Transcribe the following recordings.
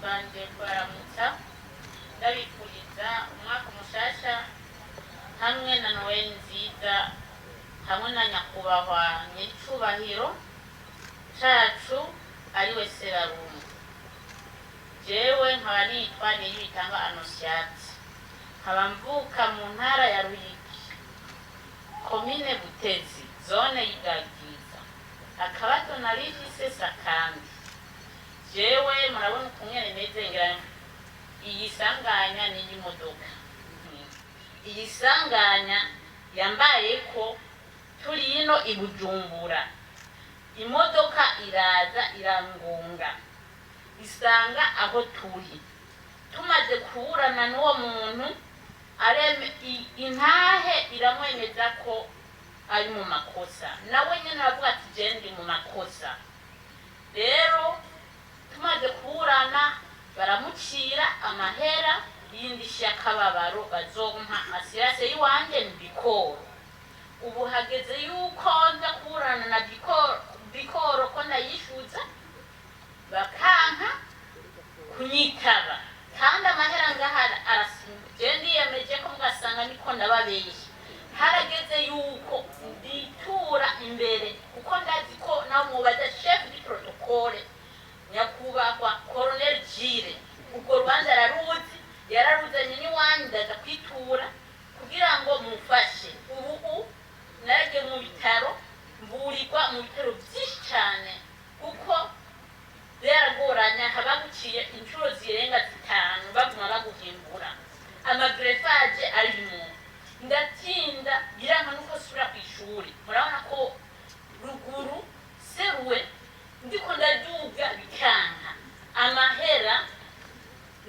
banje baramutsa ndabifuriza umwaka mushasha hamwe na Noel nziza hamwe na nyakubahwa nyicubahiro cacu ari we Serarumu. Jewe nkaba nitwa Niyibitanga Anosiate, nkaba mvuka mu ntara ya Ruyigi, komine Butezi, zone y'Igagiza, akabato narifise Sakambi. Jewe murabona ukungene meze ngira iyi sanganya n'iyi modoka. Iyi sanganya yambaye ko turi ino i Bujumbura, imodoka iraza irangunga isanga aho turi. Tumaze kuburana n'uwo muntu intahe iramwemeza ko ari mu makosa, nawe nyene aravuga ati je ndi mu makosa. Rero tumaze kuburana baramucira amahera y'indishyi y'akababaro bazompa asirase yiwanje ni Bikoro. Ubu hageze yuko nza kuburana na Bikoro ko ndayishuza bakanka kunyitaba, kandi amahera ngahara arasimba. Je ndiyemeje ko mugasanga niko ndababeshye. Harageze yuko nditura imbere kuko ndazi ko nawe mubaza chef du protocole nyakubahwa Colonel Jire, ubwo rubanza araruzi, yararuzanye n'iwanyu ndaza kwitura kugira ngo mufashe. Ubu narege mu bitaro, mburirwa mu bitaro byinshi cyane kuko byaragoranya, habaguciye inshuro zirenga 5 baguma baguhimbura, amagrefage arimo ndatinda biranka nuko sura ku ishuri. Murabona ko ruguru seruwe ndiko ndaduga bikanka, amahera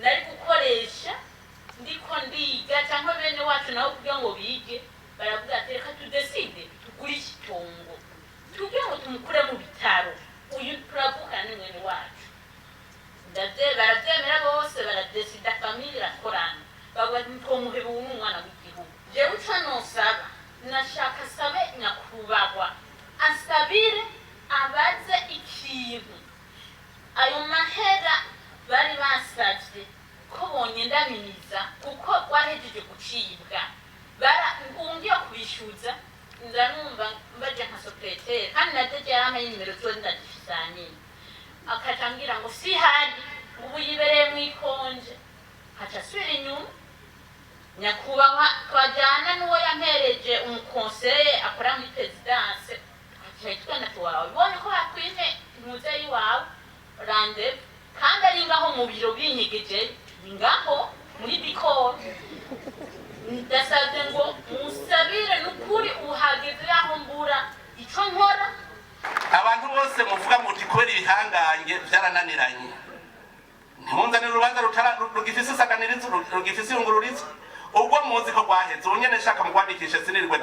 nari gukoresha ndiko ndiga cyangwa bene wacu naho kugira ngo bige baravuga ati reka tudeside tugurisha itongo tugira ngo tumukure mu bitaro, uyu turavuga ni mwene wacu. Barabyemera bose, baradesida, famille irakorana, bavuga ati twomuheba uyu n'umwana w'igihugu. Jewe uco nosaba, nashaka sabe nyakubahwa asabire abaze ikintu ayo mahera bari basavye ko bonyendaminiza kuko warejeje gucibwa. Ngiye kubishuza ndanumva mbaje nka secrétaire kandi nateje yama y'inimero zose ndazifisanye, akatambwira ngo si hari ubu yibereye mu ikonje. Haca swira inyuma nyakubahwa twajana n'uwo yampereje umukonseye akora muri presidence, twitwa natwawe ubonye ko hakwine muze yiwawe rande kandi ari ngaho mu biro binyigeje ngaho muri Bikoro. Ndasabye ngo musabire n'ukuri uhageze yaho mbura ico nkora. Abantu bose muvuga muti kubera ibihangange byarananiranye, ntimunzanire urubanza rugifise isaganirizo, rugifise iyungururizo. Ubwo muzi ko gwaheze unyene shaka mugwandikishe sinirwe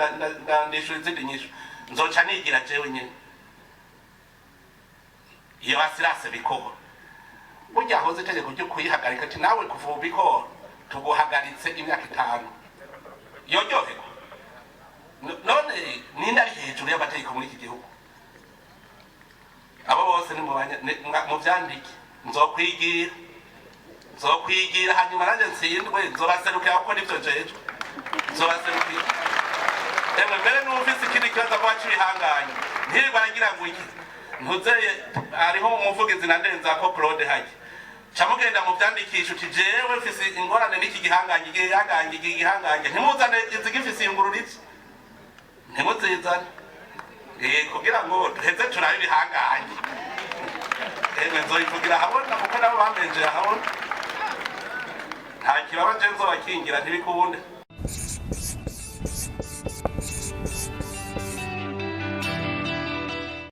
ndandishura izindi nyisho, nzoca nigira jewe nyene iyo asirase Bikoro. Burya hoze itegeko ryo kuyihagarika ati nawe kuva Bikoro tuguhagaritse imyaka 5 yojoheko. None ninde ari hejuru y'amategeko muri iki gihugu? Abo bose ni mu vyandike, nzokwigira hanyuma nanje nsindwe, nzobaserukira kuko nivyo jeje, nzobaserukira. Emwe mbere n'ufise ikindi kibazo kwa cibihanganye ntirirwa aragira ngo iki ntuzeye ariho umuvugizi nandenza ko Claude Haji camugenda mu vyandikisho uti jewe mfise ingorane n'iki gihangange ntimuzane izigifise ingururizo, ntimuzizane kugira ngo duheze turabe ibihangange. Nzoyivugira habona kuko nabo bamenje habona, nta kibazo je nzobakingira ntibikubundi.